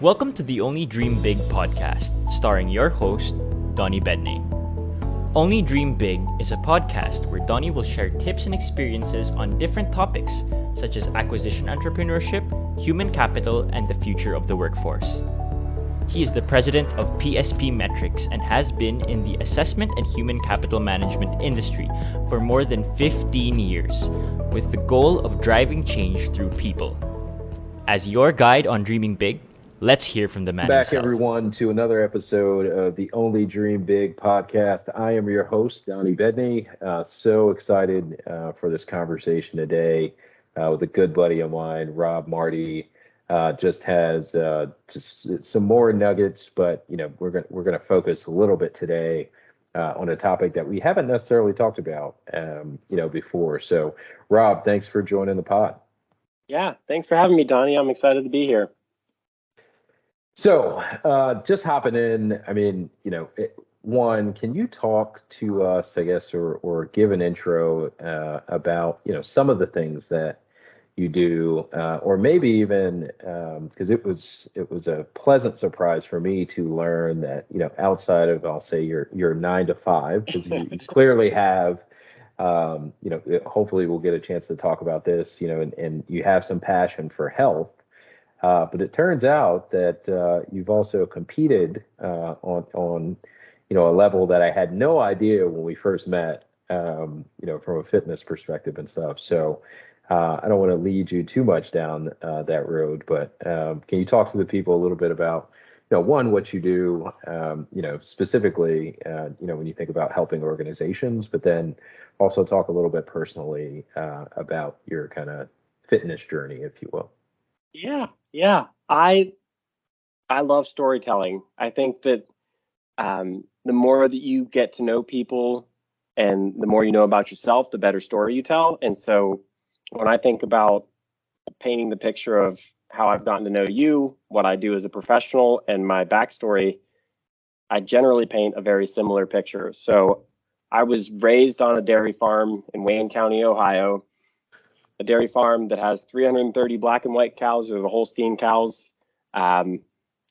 Welcome to the Only Dream Big podcast, starring your host, Donnie Bedney. Only Dream Big is a podcast where Donnie will share tips and experiences on different topics, such as acquisition entrepreneurship, human capital, and the future of the workforce. He is the president of PSP Metrics and has been in the assessment and human capital management industry for more than 15 years, with the goal of driving change through people. As your guide on dreaming big, let's hear from the man Back, himself. everyone, to another episode of the Only Dream Big podcast. I am your host, Donnie Bedney. So excited for this conversation today with a good buddy of mine, Rob Marty. Just has just some more nuggets, but we're gonna focus a little bit today on a topic that we haven't necessarily talked about before. So, Rob, thanks for joining the pod. Yeah, thanks for having me, Donnie. I'm excited to be here. So, just hopping in, one, can you talk to us, I guess, or give an intro about, some of the things that you do, or maybe even, because it was a pleasant surprise for me to learn that, outside of, I'll say your 9 to 5, because you clearly have, hopefully we'll get a chance to talk about this, and you have some passion for health. But it turns out that you've also competed on a level that I had no idea when we first met, from a fitness perspective and stuff. So I don't want to lead you too much down that road, but can you talk to the people a little bit about, one, what you do, specifically, when you think about helping organizations, but then also talk a little bit personally about your kind of fitness journey, if you will. Yeah. I love storytelling. I think that the more that you get to know people and the more you know about yourself, the better story you tell. And so when I think about painting the picture of how I've gotten to know you, what I do as a professional, and my backstory, I generally paint a very similar picture. So I was raised on a dairy farm in Wayne County, Ohio. A dairy farm that has 330 black and white cows, or the Holstein cows. In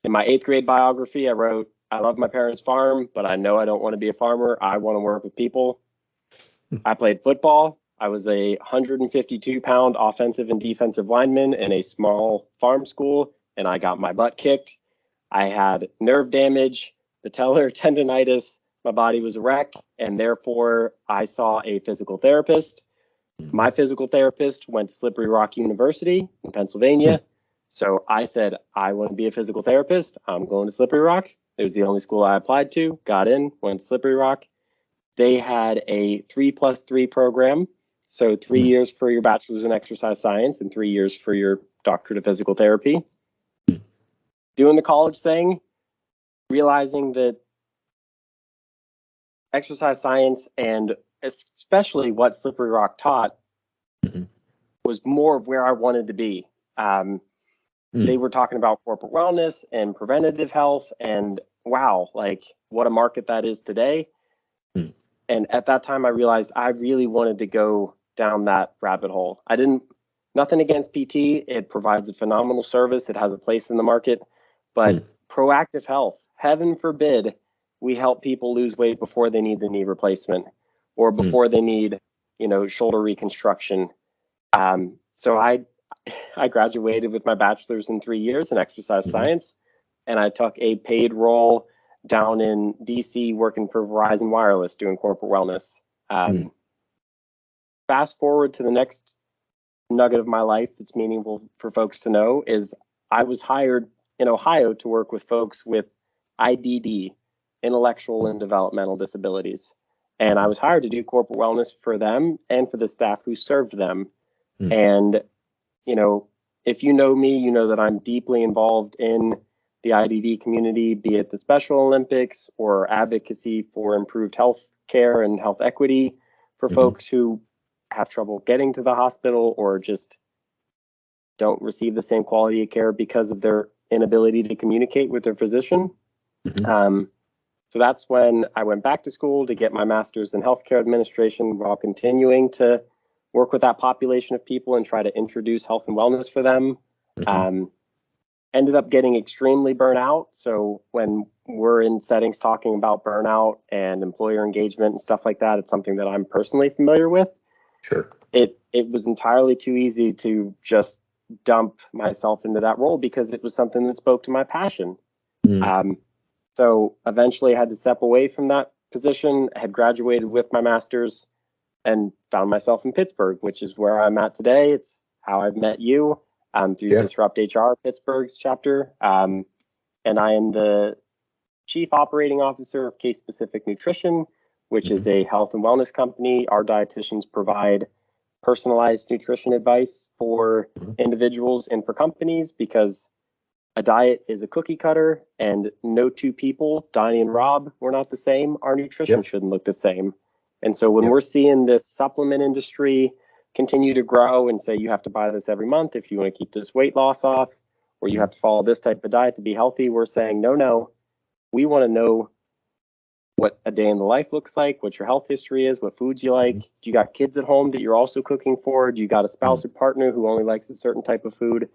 my 8th grade biography, I wrote, "I love my parents' farm, but I know I don't want to be a farmer. I want to work with people." I played football. I was a 152-pound offensive and defensive lineman in a small farm school, and I got my butt kicked. I had nerve damage, patellar tendonitis. My body was a wreck, and therefore I saw a physical therapist. My physical therapist went to Slippery Rock University in Pennsylvania. So I said, I want to be a physical therapist. I'm going to Slippery Rock. It was the only school I applied to, got in, went to Slippery Rock. They had a 3+3 program. So 3 years for your bachelor's in exercise science and 3 years for your doctorate of physical therapy. Doing the college thing, realizing that exercise science, and especially what Slippery Rock taught, was more of where I wanted to be. They were talking about corporate wellness and preventative health, and wow, like what a market that is today. And at that time, I realized I really wanted to go down that rabbit hole. Nothing against PT. It provides a phenomenal service. It has a place in the market, but proactive health, heaven forbid, we help people lose weight before they need the knee replacement or before they need, shoulder reconstruction. So I graduated with my bachelor's in 3 years in exercise science, and I took a paid role down in DC working for Verizon Wireless doing corporate wellness. Fast forward to the next nugget of my life that's meaningful for folks to know is I was hired in Ohio to work with folks with IDD, intellectual and developmental disabilities. And I was hired to do corporate wellness for them and for the staff who served them. And, if you know me, you know that I'm deeply involved in the IDD community, be it the Special Olympics or advocacy for improved health care and health equity for folks who have trouble getting to the hospital or just don't receive the same quality of care because of their inability to communicate with their physician. So that's when I went back to school to get my master's in healthcare administration while continuing to work with that population of people and try to introduce health and wellness for them. ended up getting extremely burnt out. So when we're in settings talking about burnout and employer engagement and stuff like that, it's something that I'm personally familiar with. Sure. It was entirely too easy to just dump myself into that role because it was something that spoke to my passion. So eventually I had to step away from that position, had graduated with my master's, and found myself in Pittsburgh, which is where I'm at today. It's how I've met you through Disrupt HR Pittsburgh's chapter. And I am the Chief Operating Officer of Case Specific Nutrition, which is a health and wellness company. Our dietitians provide personalized nutrition advice for individuals and for companies, because a diet is a cookie cutter and no two people, Donnie and Rob, we're not the same. Our nutrition shouldn't look the same. And so when we're seeing this supplement industry continue to grow and say you have to buy this every month if you want to keep this weight loss off, or you have to follow this type of diet to be healthy, we're saying, no, we want to know what a day in the life looks like, what your health history is, what foods you like. Do you got kids at home that you're also cooking for? Do you got a spouse or partner who only likes a certain type of food?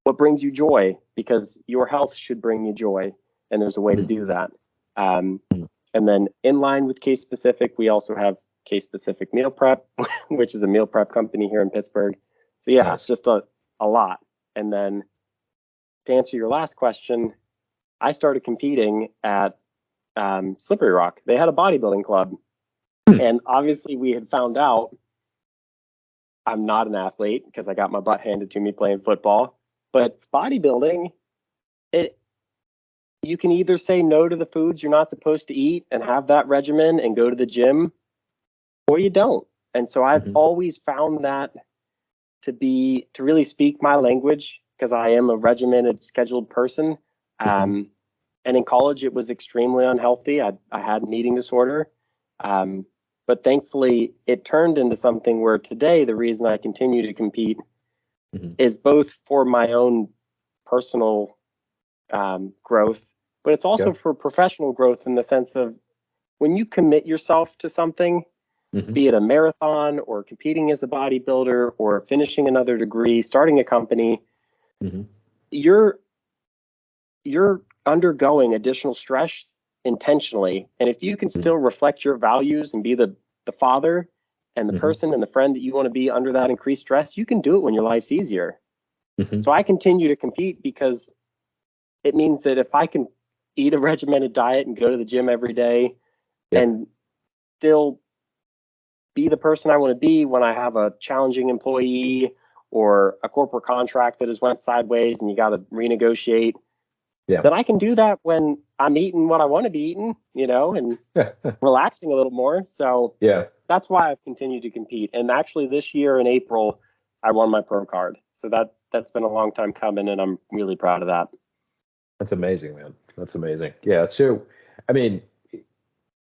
What brings you joy? Because your health should bring you joy, and there's a way to do that. And then in line with Case Specific, we also have Case Specific Meal Prep, which is a meal prep company here in Pittsburgh. So yeah, it's just a lot. And then to answer your last question, I started competing at Slippery Rock. They had a bodybuilding club. And obviously we had found out I'm not an athlete because I got my butt handed to me playing football. But bodybuilding, you can either say no to the foods you're not supposed to eat and have that regimen and go to the gym, or you don't. And so I've always found that to really speak my language, because I am a regimented, scheduled person. And in college, it was extremely unhealthy. I had an eating disorder. But thankfully, it turned into something where today, the reason I continue to compete is both for my own personal growth, but it's also for professional growth, in the sense of when you commit yourself to something, be it a marathon or competing as a bodybuilder or finishing another degree, starting a company, you're undergoing additional stress intentionally. And if you can still reflect your values and be the father and the person and the friend that you want to be under that increased stress, you can do it when your life's easier. So I continue to compete because it means that if I can eat a regimented diet and go to the gym every day and still be the person I want to be when I have a challenging employee or a corporate contract that has went sideways and you got to renegotiate, then I can do that when I'm eating what I want to be eating, and relaxing a little more. So that's why I've continued to compete. And actually this year in April, I won my pro card. So that's been a long time coming, and I'm really proud of that. That's amazing, man. That's amazing. Yeah. So, I mean,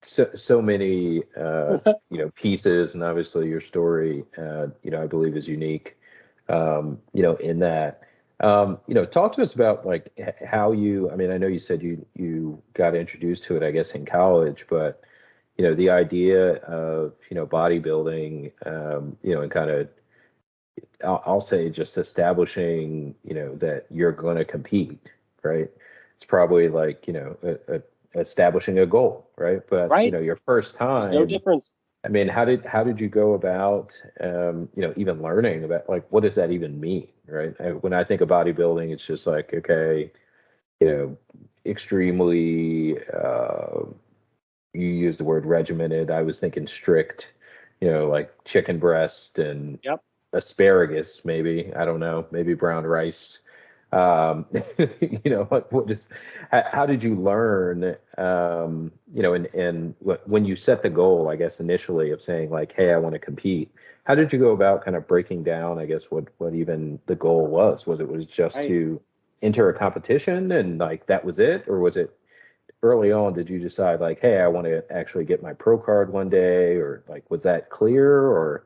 so many, pieces, and obviously your story, I believe is unique, in that. Talk to us about like how I mean, I know you said you got introduced to it, I guess, in college, but, the idea of, bodybuilding, and kind of, I'll say just establishing, that you're going to compete, right? It's probably like, establishing a goal, right? But, your first time, there's no difference. I mean, how did you go about, even learning about like, what does that even mean, right? When I think of bodybuilding, it's just like, okay, extremely, you used the word regimented. I was thinking strict, like chicken breast and asparagus, maybe, I don't know, maybe brown rice. How did you learn, and when you set the goal, I guess, initially of saying like, hey, I want to compete, how did you go about kind of breaking down, I guess, what even the goal was just to enter a competition and like, that was it? Or was it early on, did you decide like, hey, I want to actually get my pro card one day, or like, was that clear, or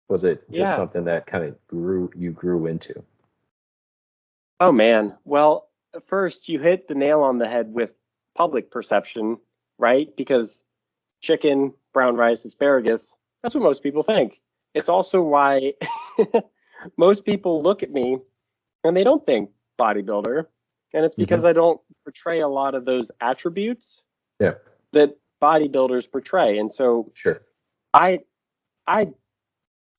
was it just something that kind of grew into? Oh, man. Well, first, you hit the nail on the head with public perception, right? Because chicken, brown rice, asparagus, that's what most people think. It's also why most people look at me and they don't think bodybuilder. And it's because I don't portray a lot of those attributes Yeah. that bodybuilders portray. And so Sure. I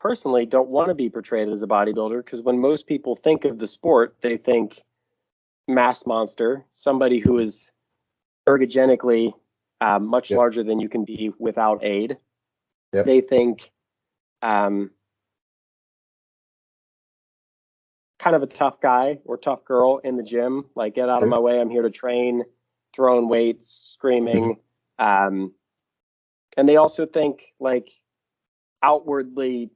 personally don't want to be portrayed as a bodybuilder, because when most people think of the sport, they think mass monster, somebody who is ergogenically much larger than you can be without aid. Yep. They think kind of a tough guy or tough girl in the gym, like, get out of my way, I'm here to train, throwing weights, screaming. And they also think like outwardly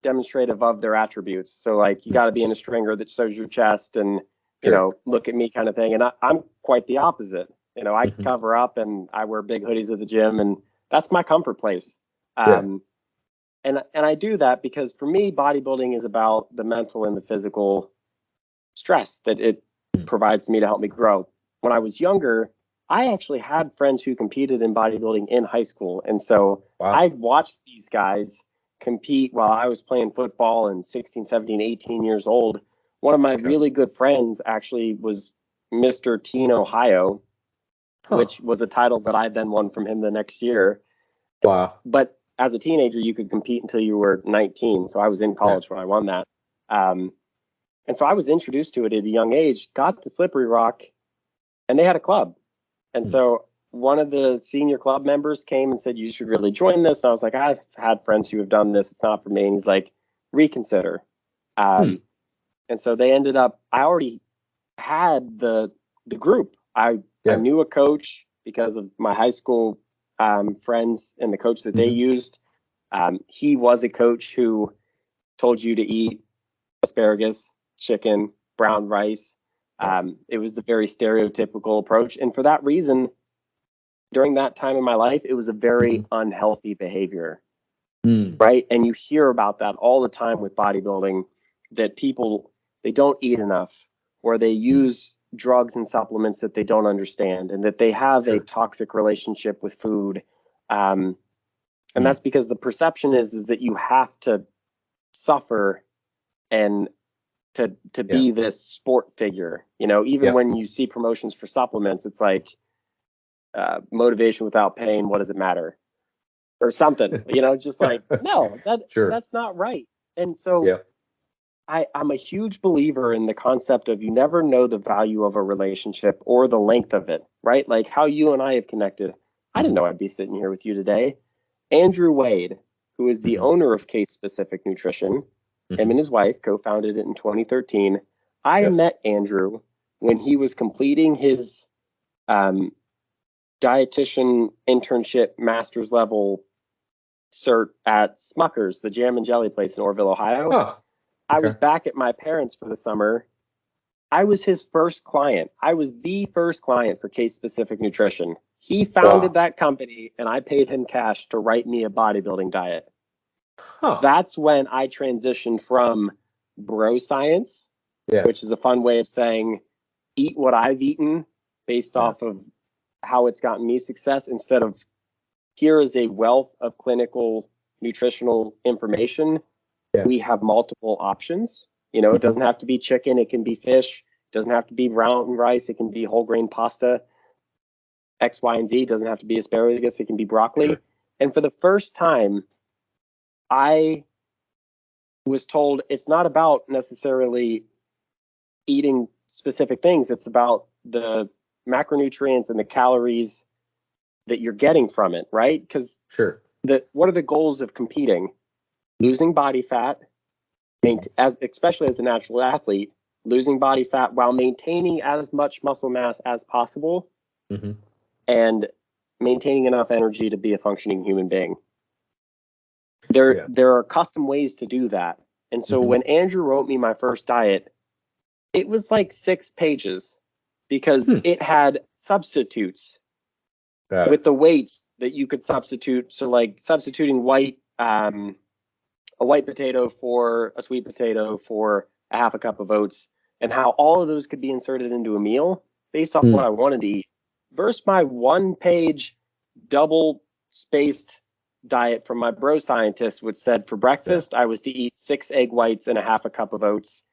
demonstrative of their attributes. So like, you got to be in a stringer that shows your chest and, you know, look at me kind of thing. And I'm quite the opposite. You know, I cover up and I wear big hoodies at the gym, and that's my comfort place. And I do that because for me, bodybuilding is about the mental and the physical stress that it provides me to help me grow. When I was younger, I actually had friends who competed in bodybuilding in high school. And so I watched these guys compete while I was playing football and 16, 17, 18 years old. One of my really good friends actually was Mr. Teen Ohio, which was a title that I then won from him the next year. Wow. But as a teenager, you could compete until you were 19. So I was in college when I won that. And so I was introduced to it at a young age, got to Slippery Rock, and they had a club. And so one of the senior club members came and said, you should really join this. And I was like, I've had friends who have done this. It's not for me. And he's like, reconsider. And so they ended up, I already had the group. I knew a coach because of my high school friends and the coach that they used. He was a coach who told you to eat asparagus, chicken, brown rice. It was the very stereotypical approach. And for that reason, during that time in my life, it was a very unhealthy behavior, right? And you hear about that all the time with bodybuilding, that people, they don't eat enough, or they use drugs and supplements that they don't understand, and that they have a toxic relationship with food. And that's because the perception is that you have to suffer and to be this sport figure. You know, even when you see promotions for supplements, it's like motivation without pain, what does it matter? Or something, you know, just like, no, that's not right. And so I'm a huge believer in the concept of, you never know the value of a relationship or the length of it, right? Like how you and I have connected. I didn't know I'd be sitting here with you today. Andrew Wade, who is the owner of Case Specific Nutrition, him and his wife co-founded it in 2013. I met Andrew when he was completing his dietitian internship master's level cert at Smucker's, the jam and jelly place in Orrville, Ohio. I was back at my parents' for the summer. I was his first client. I was the first client for Case Specific Nutrition. He founded that company, and I paid him cash to write me a bodybuilding diet. That's when I transitioned from bro science, which is a fun way of saying eat what I've eaten based off of how it's gotten me success, instead of here is a wealth of clinical nutritional information. We have multiple options. You know, it doesn't have to be chicken. It can be fish. It doesn't have to be brown rice. It can be whole grain pasta, X, Y, and Z. It doesn't have to be asparagus. It can be broccoli. And for the first time, I was told it's not about necessarily eating specific things. It's about the macronutrients and the calories that you're getting from it, right? Because what are the goals of competing? Losing body fat, especially as a natural athlete, losing body fat while maintaining as much muscle mass as possible, and maintaining enough energy to be a functioning human being. There are custom ways to do that. And so when Andrew wrote me my first diet, it was like 6 pages, because it had substitutes with the weights that you could substitute. So like substituting a white potato for a sweet potato for a half a cup of oats, and how all of those could be inserted into a meal based off what I wanted to eat, versus my 1-page double spaced diet from my bro scientist, which said for breakfast I was to eat 6 egg whites and a half a cup of oats.